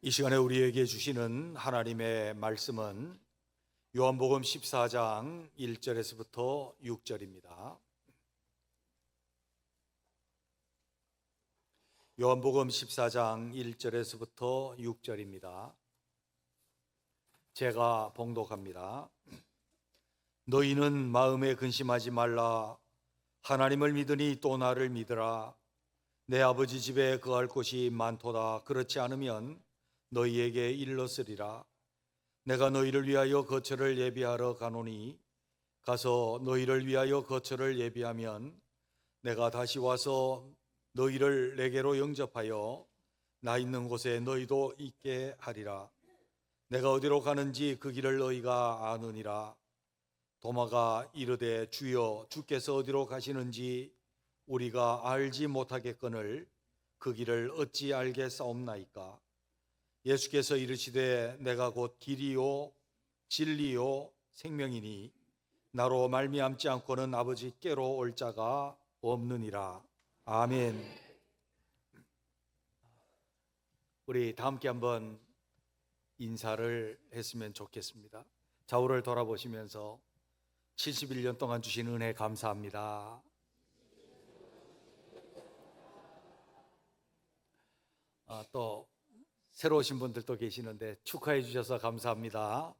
이 시간에 우리에게 주시는 하나님의 말씀은 요한복음 14장 1절에서부터 6절입니다. 요한복음 14장 1절에서부터 6절입니다. 제가 봉독합니다. 너희는 마음에 근심하지 말라. 하나님을 믿으니 또 나를 믿으라. 내 아버지 집에 거할 곳이 많도다. 그렇지 않으면 너희에게 일렀으리라. 내가 너희를 위하여 거처를 예비하러 가노니 가서 너희를 위하여 거처를 예비하면 내가 다시 와서 너희를 내게로 영접하여 나 있는 곳에 너희도 있게 하리라. 내가 어디로 가는지 그 길을 너희가 아느니라. 도마가 이르되 주여 주께서 어디로 가시는지 우리가 알지 못하겠거늘 그 길을 어찌 알겠사옵나이까. 예수께서 이르시되 내가 곧 길이요 진리요 생명이니 나로 말미암지 않고는 아버지께로 올 자가 없느니라. 아멘. 우리 다 함께 한번 인사를 했으면 좋겠습니다. 좌우를 돌아보시면서 71년 동안 주신 은혜 감사합니다. 또 새로 오신 분들도 계시는데 축하해 주셔서 감사합니다.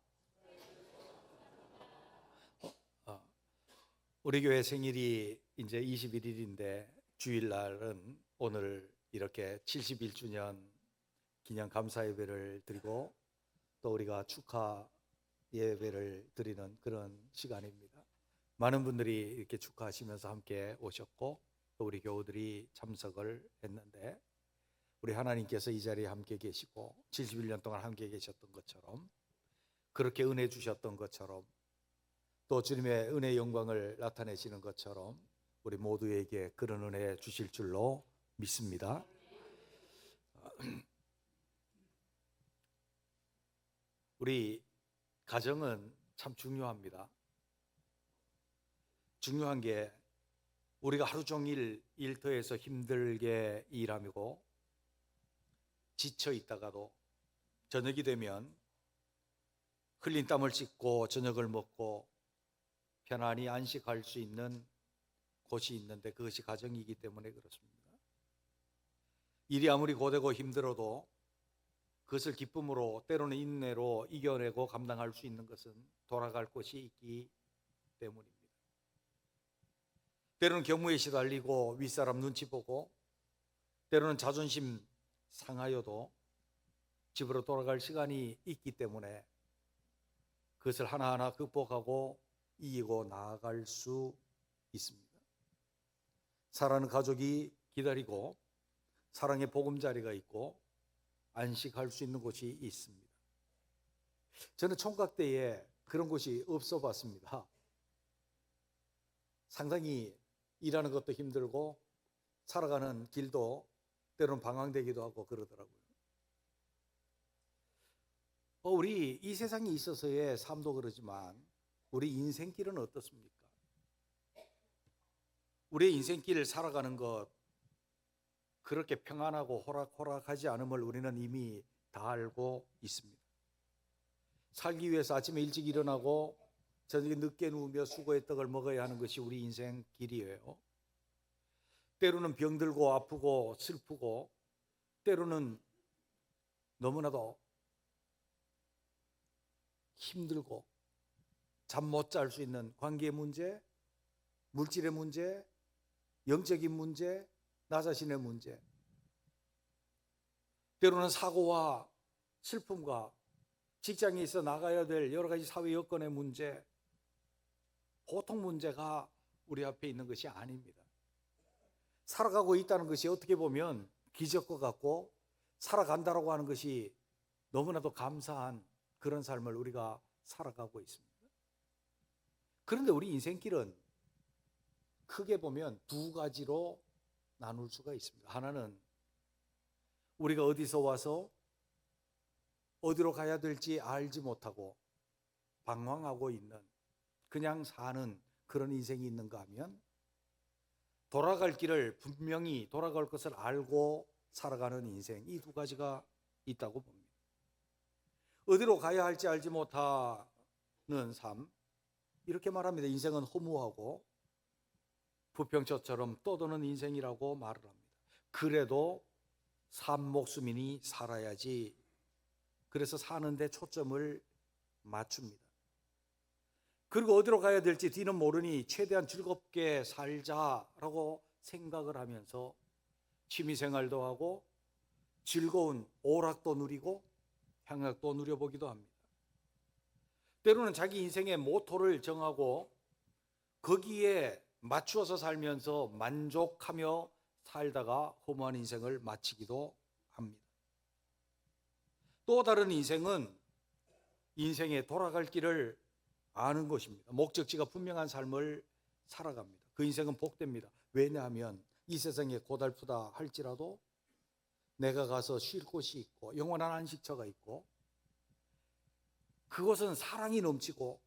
우리 교회 생일이 이제 21일인데 주일날은 오늘 이렇게 71주년 기념 감사 예배를 드리고 또 우리가 축하 예배를 드리는 그런 시간입니다. 많은 분들이 이렇게 축하하시면서 함께 오셨고 또 우리 교우들이 참석을 했는데 우리 하나님께서 이 자리에 함께 계시고 71년 동안 함께 계셨던 것처럼 그렇게 은혜 주셨던 것처럼 또 주님의 은혜 영광을 나타내시는 것처럼 우리 모두에게 그런 은혜 주실 줄로 믿습니다. 우리 가정은 참 중요합니다. 중요한 게 우리가 하루 종일 일터에서 힘들게 일하고 지쳐 있다가도 저녁이 되면 흘린 땀을 씻고 저녁을 먹고 편안히 안식할 수 있는 곳이 있는데 그것이 가정이기 때문에 그렇습니다. 일이 아무리 고되고 힘들어도 그것을 기쁨으로 때로는 인내로 이겨내고 감당할 수 있는 것은 돌아갈 곳이 있기 때문입니다. 때로는 경무에 시달리고 윗사람 눈치 보고 때로는 자존심 상하여도 집으로 돌아갈 시간이 있기 때문에 그것을 하나하나 극복하고 이기고 나아갈 수 있습니다. 사랑하는 가족이 기다리고 사랑의 보금자리가 있고 안식할 수 있는 곳이 있습니다. 저는 총각 때에 그런 곳이 없어 봤습니다. 상당히 일하는 것도 힘들고 살아가는 길도 때로는 방황되기도 하고 그러더라고요. 우리 이 세상에 있어서의 삶도 그러지만 우리 인생길은 어떻습니까? 우리의 인생길을 살아가는 것 그렇게 평안하고 호락호락하지 않음을 우리는 이미 다 알고 있습니다. 살기 위해서 아침에 일찍 일어나고 저녁에 늦게 누우며 수고의 떡을 먹어야 하는 것이 우리 인생 길이에요. 때로는 병들고 아프고 슬프고 때로는 너무나도 힘들고 잠 못 잘 수 있는 관계의 문제, 물질의 문제, 영적인 문제, 나 자신의 문제, 때로는 사고와 슬픔과 직장에 있어 나가야 될 여러 가지 사회 여건의 문제, 보통 문제가 우리 앞에 있는 것이 아닙니다. 살아가고 있다는 것이 어떻게 보면 기적과 같고 살아간다라고 하는 것이 너무나도 감사한 그런 삶을 우리가 살아가고 있습니다. 그런데 우리 인생길은 크게 보면 두 가지로 나눌 수가 있습니다. 하나는 우리가 어디서 와서 어디로 가야 될지 알지 못하고 방황하고 있는 그냥 사는 그런 인생이 있는가 하면 돌아갈 길을 분명히 돌아갈 것을 알고 살아가는 인생, 이 두 가지가 있다고 봅니다. 어디로 가야 할지 알지 못하는 삶, 이렇게 말합니다. 인생은 허무하고 부평초처럼 떠도는 인생이라고 말을 합니다. 그래도 산 목숨이니 살아야지. 그래서 사는데 초점을 맞춥니다. 그리고 어디로 가야 될지 뒤는 모르니 최대한 즐겁게 살자라고 생각을 하면서 취미생활도 하고 즐거운 오락도 누리고 향락도 누려보기도 합니다. 때로는 자기 인생의 모토를 정하고 거기에 맞추어서 살면서 만족하며 살다가 허무한 인생을 마치기도 합니다. 또 다른 인생은 인생에 돌아갈 길을 아는 것입니다. 목적지가 분명한 삶을 살아갑니다. 그 인생은 복됩니다. 왜냐하면 이 세상에 고달프다 할지라도 내가 가서 쉴 곳이 있고 영원한 안식처가 있고 그것은 사랑이 넘치고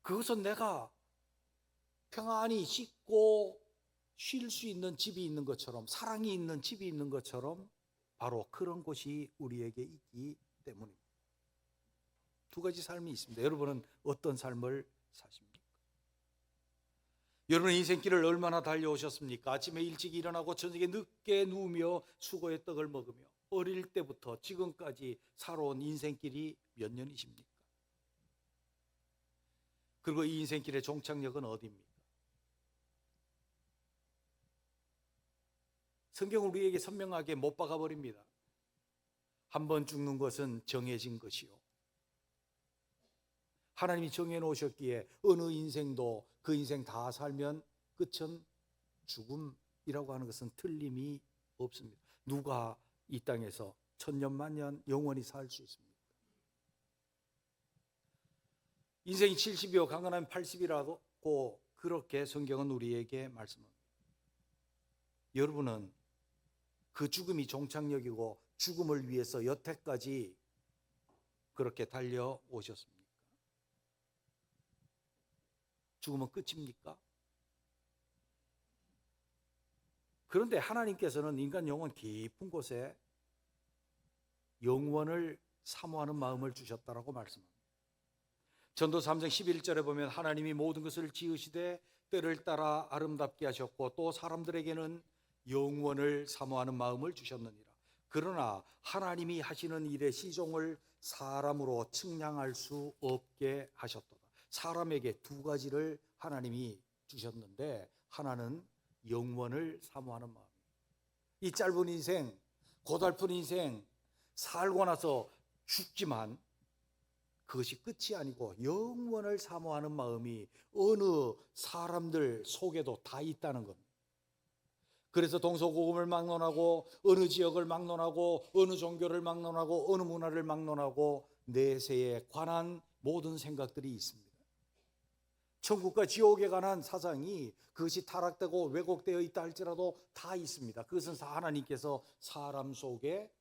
그것은 내가 평안히 씻고 쉴 수 있는 집이 있는 것처럼 사랑이 있는 집이 있는 것처럼 바로 그런 곳이 우리에게 있기 때문입니다. 두 가지 삶이 있습니다. 여러분은 어떤 삶을 사십니까? 여러분 인생길을 얼마나 달려오셨습니까? 아침에 일찍 일어나고 저녁에 늦게 누우며 수고의 떡을 먹으며 어릴 때부터 지금까지 살아온 인생길이 몇 년이십니까? 그리고 이 인생길의 종착역은 어디입니까? 성경은 우리에게 선명하게 못 박아버립니다. 한 번 죽는 것은 정해진 것이요. 하나님이 정해놓으셨기에 어느 인생도 그 인생 다 살면 끝은 죽음이라고 하는 것은 틀림이 없습니다. 누가 이 땅에서 천년 만년 영원히 살 수 있습니까? 인생이 70이요 강건하면 80이라고 그렇게 성경은 우리에게 말씀합니다. 여러분은 그 죽음이 종착역이고 죽음을 위해서 여태까지 그렇게 달려오셨습니까? 죽음은 끝입니까? 그런데 하나님께서는 인간 영혼 깊은 곳에 영원을 사모하는 마음을 주셨다라고 말씀합니다. 전도 3장 11절에 보면 하나님이 모든 것을 지으시되 때를 따라 아름답게 하셨고 또 사람들에게는 영원을 사모하는 마음을 주셨느니라. 그러나 하나님이 하시는 일의 시종을 사람으로 측량할 수 없게 하셨도다. 사람에게 두 가지를 하나님이 주셨는데 하나는 영원을 사모하는 마음. 이 짧은 인생, 고달픈 인생 살고 나서 죽지만 그것이 끝이 아니고 영원을 사모하는 마음이 어느 사람들 속에도 다 있다는 겁니다. 그래서 동서고금을 막론하고 어느 지역을 막론하고 어느 종교를 막론하고 어느 문화를 막론하고 내세에 관한 모든 생각들이 있습니다. 천국과 지옥에 관한 사상이 그것이 타락되고 왜곡되어 있다 할지라도 다 있습니다. 그것은 하나님께서 사람 속에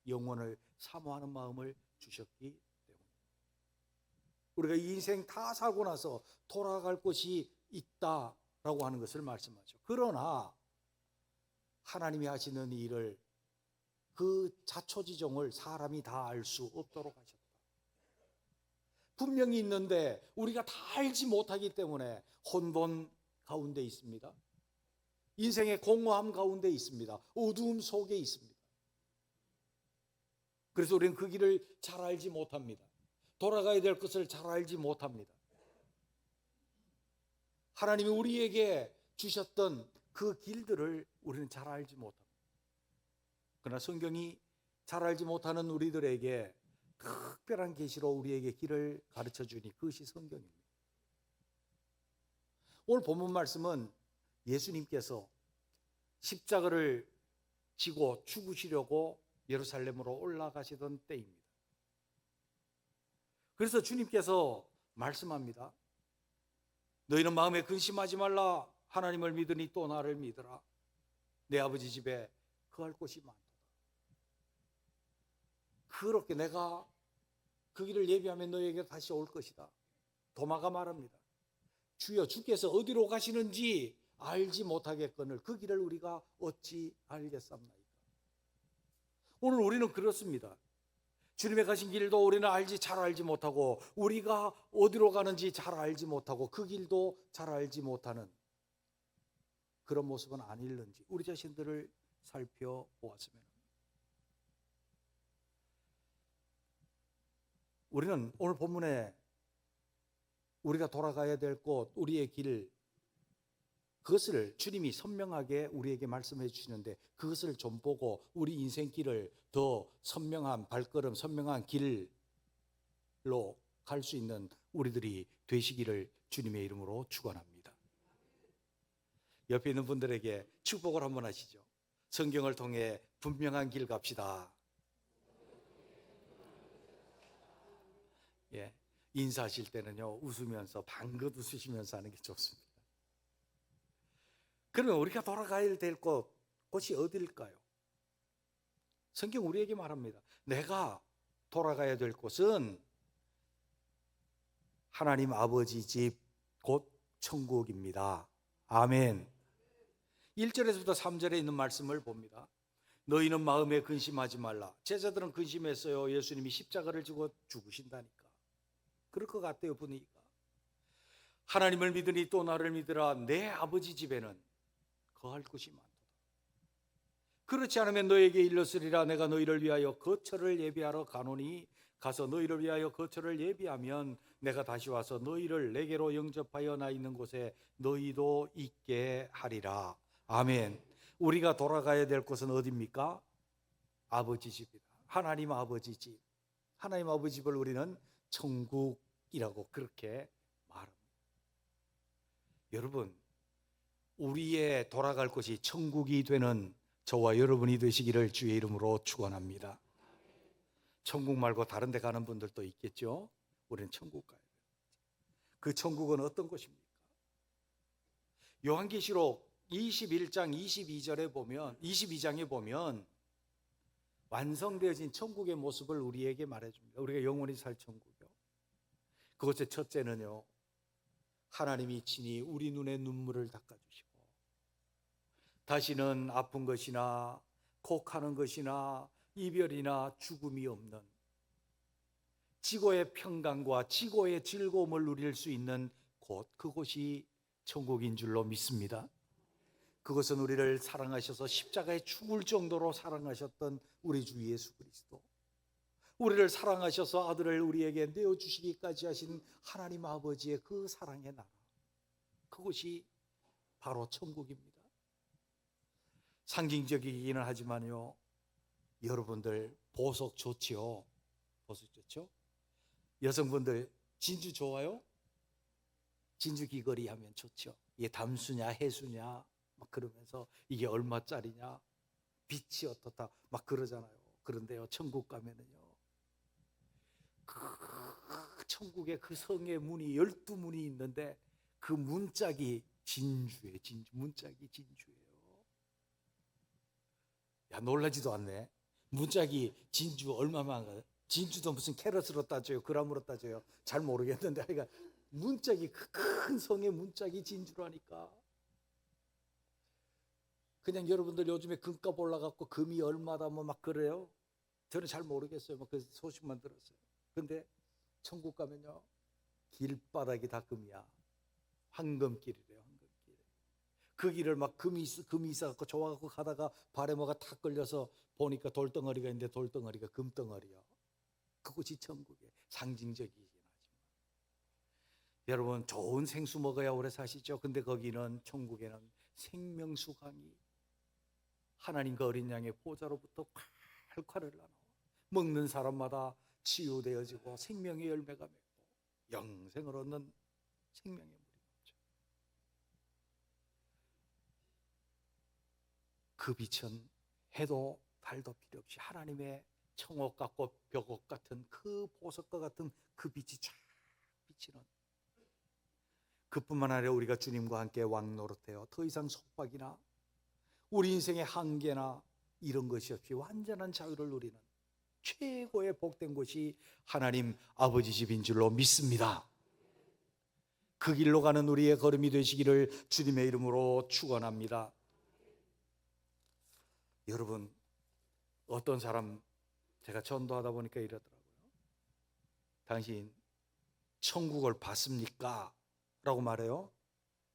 영원을 사모하는 마음을 주셨기 때문에 우리가 이 인생 다 살고 나서 돌아갈 곳이 있다라고 하는 것을 말씀하죠. 그러나 하나님이 하시는 일을 그 자초지종을 사람이 다 알 수 없도록 하셨다. 분명히 있는데 우리가 다 알지 못하기 때문에 혼돈 가운데 있습니다. 인생의 공허함 가운데 있습니다. 어두움 속에 있습니다. 그래서 우리는 그 길을 잘 알지 못합니다. 돌아가야 될 것을 잘 알지 못합니다. 하나님이 우리에게 주셨던 그 길들을 우리는 잘 알지 못합니다. 그러나 성경이 잘 알지 못하는 우리들에게 특별한 계시로 우리에게 길을 가르쳐 주니 그것이 성경입니다. 오늘 본문 말씀은 예수님께서 십자가를 지고 죽으시려고 예루살렘으로 올라가시던 때입니다. 그래서 주님께서 말씀합니다. 너희는 마음에 근심하지 말라. 하나님을 믿으니 또 나를 믿으라. 내 아버지 집에 거할 곳이 많도다. 그렇게 내가 그 길을 예비하면 너희에게 다시 올 것이다. 도마가 말합니다. 주여 주께서 어디로 가시는지 알지 못하겠거늘 그 길을 우리가 어찌 알겠습니까? 오늘 우리는 그렇습니다. 주님의 가신 길도 우리는 잘 알지 못하고, 우리가 어디로 가는지 잘 알지 못하고, 그 길도 잘 알지 못하는 그런 모습은 아닐는지 우리 자신들을 살펴보았으면 합니다. 우리는 오늘 본문에 우리가 돌아가야 될 곳, 우리의 길, 그것을 주님이 선명하게 우리에게 말씀해 주시는데, 그것을 좀 보고 우리 인생길을 더 선명한 발걸음, 선명한 길로 갈 수 있는 우리들이 되시기를 주님의 이름으로 축원합니다. 옆에 있는 분들에게 축복을 한번 하시죠. 성경을 통해 분명한 길 갑시다. 예, 인사하실 때는요, 웃으면서 방긋 웃으시면서 하는 게 좋습니다. 그러면 우리가 돌아가야 될 곳이 어디일까요? 성경 우리에게 말합니다. 내가 돌아가야 될 곳은 하나님 아버지 집, 곧 천국입니다. 아멘. 1절에서부터 3절에 있는 말씀을 봅니다. 너희는 마음에 근심하지 말라. 제자들은 근심했어요. 예수님이 십자가를 지고 죽으신다니까. 그럴 것 같아요, 분위기가. 하나님을 믿으니 또 나를 믿으라. 내 아버지 집에는 거할 곳이 많도다. 그렇지 않으면 너에게 일렀으리라. 내가 너희를 위하여 거처를 예비하러 가노니, 가서 너희를 위하여 거처를 예비하면 내가 다시 와서 너희를 내게로 영접하여 나 있는 곳에 너희도 있게 하리라. 아멘. 우리가 돌아가야 될 곳은 어디입니까? 아버지 집이다. 하나님 아버지 집. 하나님 아버지 집을 우리는 천국이라고 그렇게 말합니다. 여러분, 우리의 돌아갈 곳이 천국이 되는 저와 여러분이 되시기를 주의 이름으로 축원합니다. 천국 말고 다른 데 가는 분들도 있겠죠. 우리는 천국 가야 돼요. 그 천국은 어떤 곳입니까? 요한계시록 21장 22장에 보면 완성되어진 천국의 모습을 우리에게 말해줍니다. 우리가 영원히 살 천국이요. 그것의 첫째는요, 하나님이 친히 우리 눈에 눈물을 닦아주시고, 다시는 아픈 것이나 곡하는 것이나 이별이나 죽음이 없는 지고의 평강과 지고의 즐거움을 누릴 수 있는 곳, 그곳이 천국인 줄로 믿습니다. 그것은 우리를 사랑하셔서 십자가에 죽을 정도로 사랑하셨던 우리 주 예수 그리스도, 우리를 사랑하셔서 아들을 우리에게 내어주시기까지 하신 하나님 아버지의 그 사랑의 나라, 그것이 바로 천국입니다. 상징적이기는 하지만요, 여러분들 보석 좋지요? 보석 좋죠? 여성분들 진주 좋아요? 진주 귀걸이 하면 좋죠. 이게 담수냐 해수냐 막 그러면서 이게 얼마짜리냐, 빛이 어떻다 막 그러잖아요. 그런데요, 천국 가면은요, 그 천국에 그 성의 문이 12문이 있는데 그 문짝이 진주예요. 문짝이 진주예요. 야, 놀라지도 않네. 문짝이 진주 얼마만, 진주도 무슨 캐럿으로 따져요, 그람으로 따져요, 잘 모르겠는데 하여간 문짝이, 그 큰 성의 문짝이 진주라니까. 그냥 여러분들 요즘에 금값 올라갔고 금이 얼마다 뭐 막 그래요. 저는 잘 모르겠어요. 뭐 그 소식만 들었어요. 근데 천국 가면요, 길바닥이 다 금이야. 황금길이래요, 황금길. 그 길을 막 금이 있어갖고 좋아갖고 가다가 발에 뭐가 탁 걸려서 보니까 돌덩어리가 있는데 돌덩어리가 금덩어리야. 그곳이 천국이에요. 상징적이긴 하지만. 여러분, 좋은 생수 먹어야 오래 사시죠. 근데 거기는, 천국에는 생명수강이 하나님과 어린 양의 보좌로부터 콸콸 흘러나와 먹는 사람마다 치유되어지고 생명의 열매가 맺고 영생을 얻는 생명의 물이 맺죠. 그 빛은 해도 달도 필요 없이 하나님의 청옥 같고 벽옥 같은 그 보석과 같은 그 빛이 쫙 비치는, 그뿐만 아니라 우리가 주님과 함께 왕노릇해요. 더 이상 속박이나 우리 인생의 한계나 이런 것이 없이 완전한 자유를 누리는 최고의 복된 곳이 하나님 아버지 집인 줄로 믿습니다. 그 길로 가는 우리의 걸음이 되시기를 주님의 이름으로 축원합니다. 여러분, 어떤 사람 제가 전도하다 보니까 이러더라고요. 당신 천국을 봤습니까? 라고 말해요.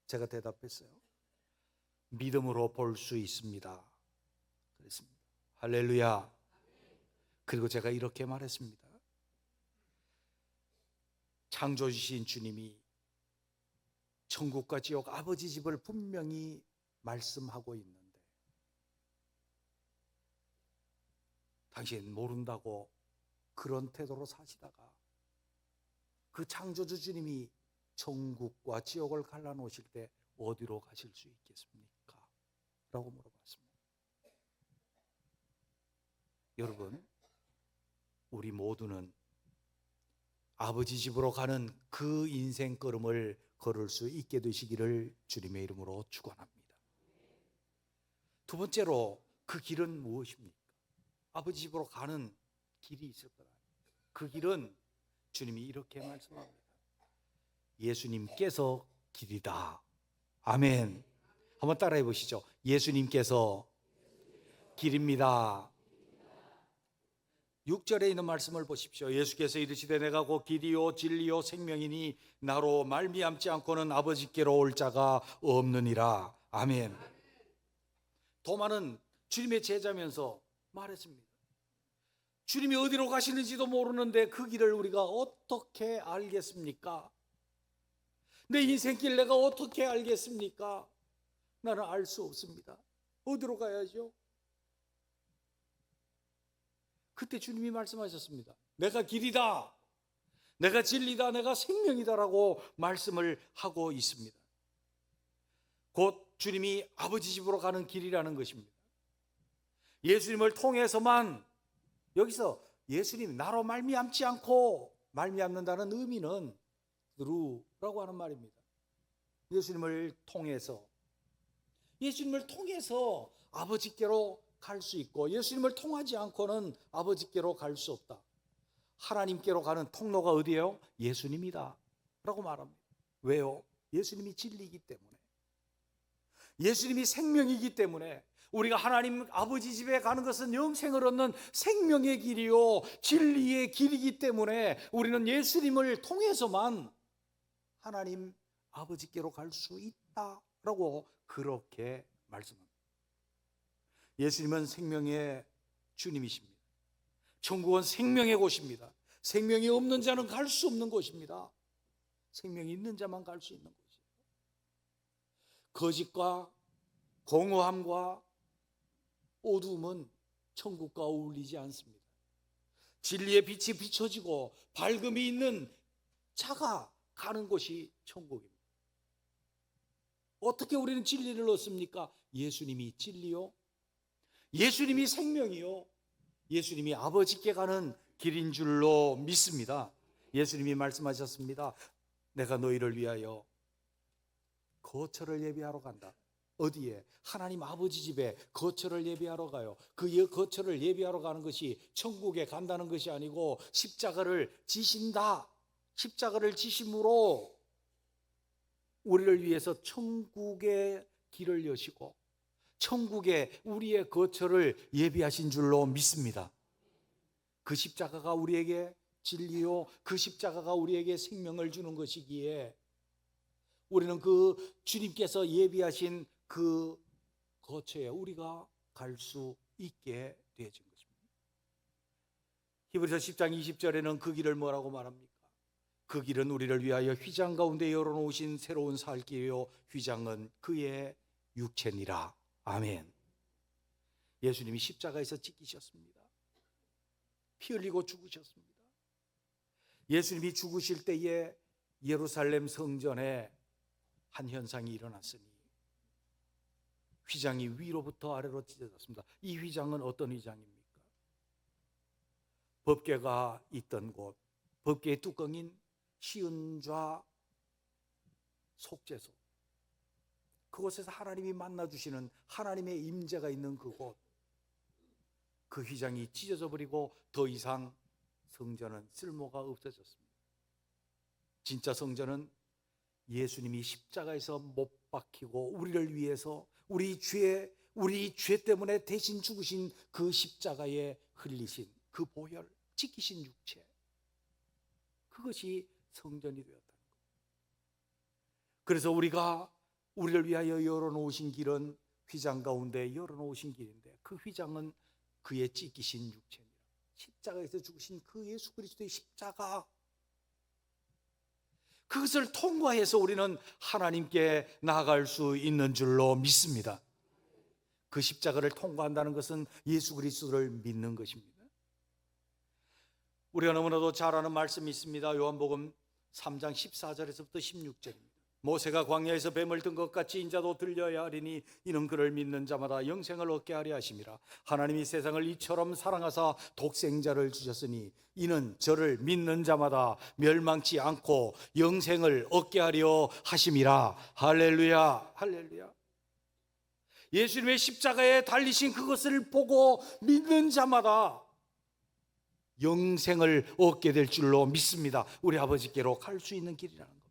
제가 대답했어요. 믿음으로 볼 수 있습니다. 그랬습니다. 할렐루야. 그리고 제가 이렇게 말했습니다. 창조주신 주님이 천국과 지옥 아버지 집을 분명히 말씀하고 있는데 당신 모른다고 그런 태도로 사시다가 그 창조주 주님이 천국과 지옥을 갈라놓으실 때 어디로 가실 수 있겠습니까? 라고 물어봤습니다. 여러분, 우리 모두는 아버지 집으로 가는 그 인생 걸음을 걸을 수 있게 되시기를 주님의 이름으로 축원합니다. 두 번째로 그 길은 무엇입니까? 아버지 집으로 가는 길이 있을 거다. 그 길은 주님이 이렇게 말씀합니다. 예수님께서 길이다. 아멘. 한번 따라해 보시죠. 예수님께서 길입니다. 6절에 있는 말씀을 보십시오. 예수께서 이르시되 내가 곧 길이요 진리요 생명이니 나로 말미암지 않고는 아버지께로 올 자가 없느니라. 아멘. 도마는 주님의 제자면서 말했습니다. 주님이 어디로 가시는지도 모르는데 그 길을 우리가 어떻게 알겠습니까? 내 인생길 내가 어떻게 알겠습니까? 나는 알 수 없습니다. 어디로 가야죠? 그때 주님이 말씀하셨습니다. 내가 길이다, 내가 진리다, 내가 생명이다라고 말씀을 하고 있습니다. 곧 주님이 아버지 집으로 가는 길이라는 것입니다. 예수님을 통해서만, 여기서 예수님 나로 말미암지 않고, 말미암는다는 의미는 through라고 하는 말입니다. 예수님을 통해서 아버지께로 갈 수 있고, 예수님을 통하지 않고는 아버지께로 갈 수 없다. 하나님께로 가는 통로가 어디예요? 예수님이다 라고 말합니다. 왜요? 예수님이 진리이기 때문에, 예수님이 생명이기 때문에, 우리가 하나님 아버지 집에 가는 것은 영생을 얻는 생명의 길이요 진리의 길이기 때문에 우리는 예수님을 통해서만 하나님 아버지께로 갈 수 있다라고 그렇게 말씀합니다. 예수님은 생명의 주님이십니다. 천국은 생명의 곳입니다. 생명이 없는 자는 갈 수 없는 곳입니다. 생명이 있는 자만 갈 수 있는 곳이에요. 거짓과 공허함과 어두움은 천국과 어울리지 않습니다. 진리의 빛이 비춰지고 밝음이 있는 자가 가는 곳이 천국입니다. 어떻게 우리는 진리를 얻습니까? 예수님이 진리요, 예수님이 생명이요, 예수님이 아버지께 가는 길인 줄로 믿습니다. 예수님이 말씀하셨습니다. 내가 너희를 위하여 거처를 예비하러 간다. 어디에? 하나님 아버지 집에 거처를 예비하러 가요. 그 거처를 예비하러 가는 것이 천국에 간다는 것이 아니고 십자가를 지신다. 십자가를 지심으로 우리를 위해서 천국의 길을 여시고 천국에 우리의 거처를 예비하신 줄로 믿습니다. 그 십자가가 우리에게 진리요, 그 십자가가 우리에게 생명을 주는 것이기에 우리는 그 주님께서 예비하신 그 거처에 우리가 갈 수 있게 되어진 것입니다. 히브리서 10장 20절에는 그 길을 뭐라고 말합니까? 그 길은 우리를 위하여 휘장 가운데 열어놓으신 새로운 살 길이요 휘장은 그의 육체니라. 아멘. 예수님이 십자가에서 찢기셨습니다. 피 흘리고 죽으셨습니다. 예수님이 죽으실 때에 예루살렘 성전에 한 현상이 일어났으니 휘장이 위로부터 아래로 찢어졌습니다. 이 휘장은 어떤 휘장입니까? 법궤가 있던 곳, 법궤의 뚜껑인 시은좌 속죄소, 그곳에서 하나님이 만나주시는 하나님의 임재가 있는 그곳, 그 휘장이 찢어져 버리고 더 이상 성전은 쓸모가 없어졌습니다. 진짜 성전은 예수님이 십자가에서 못 박히고 우리를 위해서 우리 죄 때문에 대신 죽으신 그 십자가에 흘리신 그 보혈, 찢기신 육체, 그것이 성전이 되었다는 것. 그래서 우리를 위하여 열어놓으신 길은 휘장 가운데 열어놓으신 길인데, 그 휘장은 그의 찢기신 육체입니다. 십자가에서 죽으신 그 예수 그리스도의 십자가, 그것을 통과해서 우리는 하나님께 나아갈 수 있는 줄로 믿습니다. 그 십자가를 통과한다는 것은 예수 그리스도를 믿는 것입니다. 우리가 너무나도 잘 아는 말씀이 있습니다. 요한복음 3장 14절에서부터 16절입니다. 모세가 광야에서 뱀을 든 것 같이 인자도 들려야 하리니 이는 그를 믿는 자마다 영생을 얻게 하려 하심이라. 하나님이 세상을 이처럼 사랑하사 독생자를 주셨으니 이는 저를 믿는 자마다 멸망치 않고 영생을 얻게 하려 하심이라. 할렐루야, 할렐루야. 예수님의 십자가에 달리신 그것을 보고 믿는 자마다 영생을 얻게 될 줄로 믿습니다. 우리 아버지께로 갈 수 있는 길이라는 겁니다.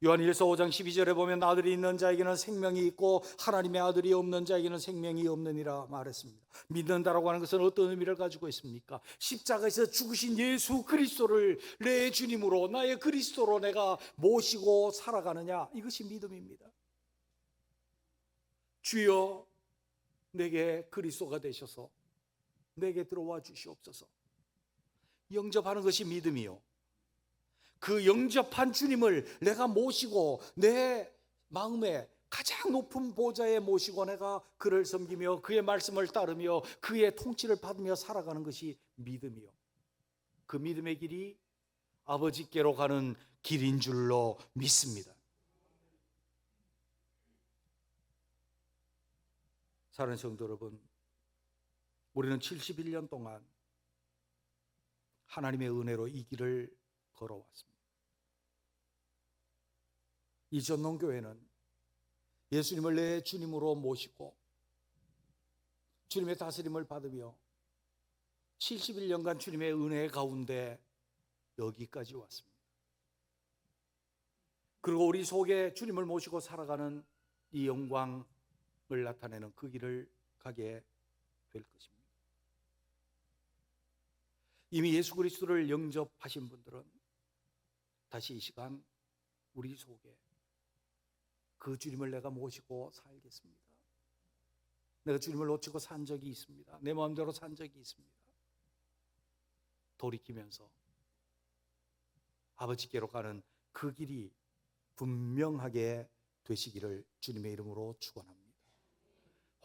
요한일서 5장 12절에 보면 아들이 있는 자에게는 생명이 있고 하나님의 아들이 없는 자에게는 생명이 없느니라 말했습니다. 믿는다라고 하는 것은 어떤 의미를 가지고 있습니까? 십자가에서 죽으신 예수 그리스도를 내 주님으로, 나의 그리스도로 내가 모시고 살아가느냐, 이것이 믿음입니다. 주여, 내게 그리스도가 되셔서 내게 들어와 주시옵소서. 영접하는 것이 믿음이요, 그 영접한 주님을 내가 모시고 내 마음에 가장 높은 보좌에 모시고 내가 그를 섬기며 그의 말씀을 따르며 그의 통치를 받으며 살아가는 것이 믿음이요, 그 믿음의 길이 아버지께로 가는 길인 줄로 믿습니다. 사랑하는 성도 여러분, 우리는 71년 동안 하나님의 은혜로 이 길을 걸어왔습니다. 이 전농교회는 예수님을 내 주님으로 모시고 주님의 다스림을 받으며 71년간 주님의 은혜 가운데 여기까지 왔습니다. 그리고 우리 속에 주님을 모시고 살아가는 이 영광을 나타내는 그 길을 가게 될 것입니다. 이미 예수 그리스도를 영접하신 분들은 다시 이 시간 우리 속에 그 주님을 내가 모시고 살겠습니다. 내가 주님을 놓치고 산 적이 있습니다. 내 마음대로 산 적이 있습니다. 돌이키면서 아버지께로 가는 그 길이 분명하게 되시기를 주님의 이름으로 축원합니다.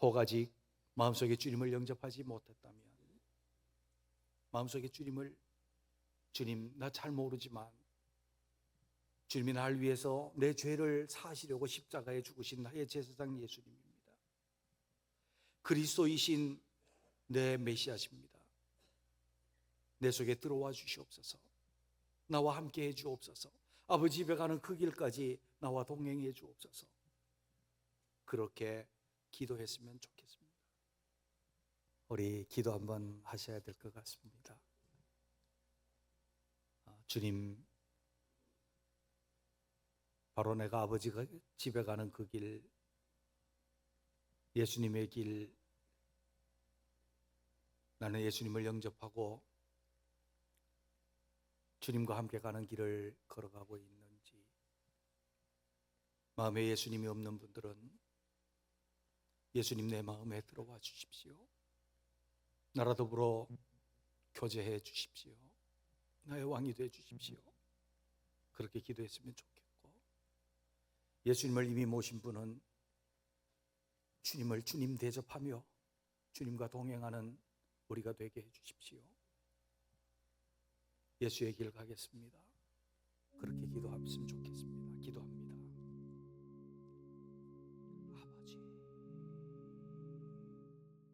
혹 아직 마음속에 주님을 영접하지 못했다면, 마음속에 주님 나 잘 모르지만 주님이 날 위해서 내 죄를 사하시려고 십자가에 죽으신 나의 제사장 예수님입니다. 그리스도이신 내 메시아십니다. 내 속에 들어와 주시옵소서. 나와 함께 해 주옵소서. 아버지 집에 가는 그 길까지 나와 동행해 주옵소서. 그렇게 기도했으면 좋겠습니다. 우리 기도 한번 하셔야 될 것 같습니다. 주님, 바로 내가 아버지가 집에 가는 그 길, 예수님의 길, 나는 예수님을 영접하고 주님과 함께 가는 길을 걸어가고 있는지, 마음에 예수님이 없는 분들은 예수님 내 마음에 들어와 주십시오. 나라 더불어 교제해 주십시오. 나의 왕이 되어 주십시오. 그렇게 기도했으면 좋겠고, 예수님을 이미 모신 분은 주님을 주님 대접하며 주님과 동행하는 우리가 되게 해 주십시오. 예수의 길 가겠습니다. 그렇게 기도하셨으면 좋겠습니다.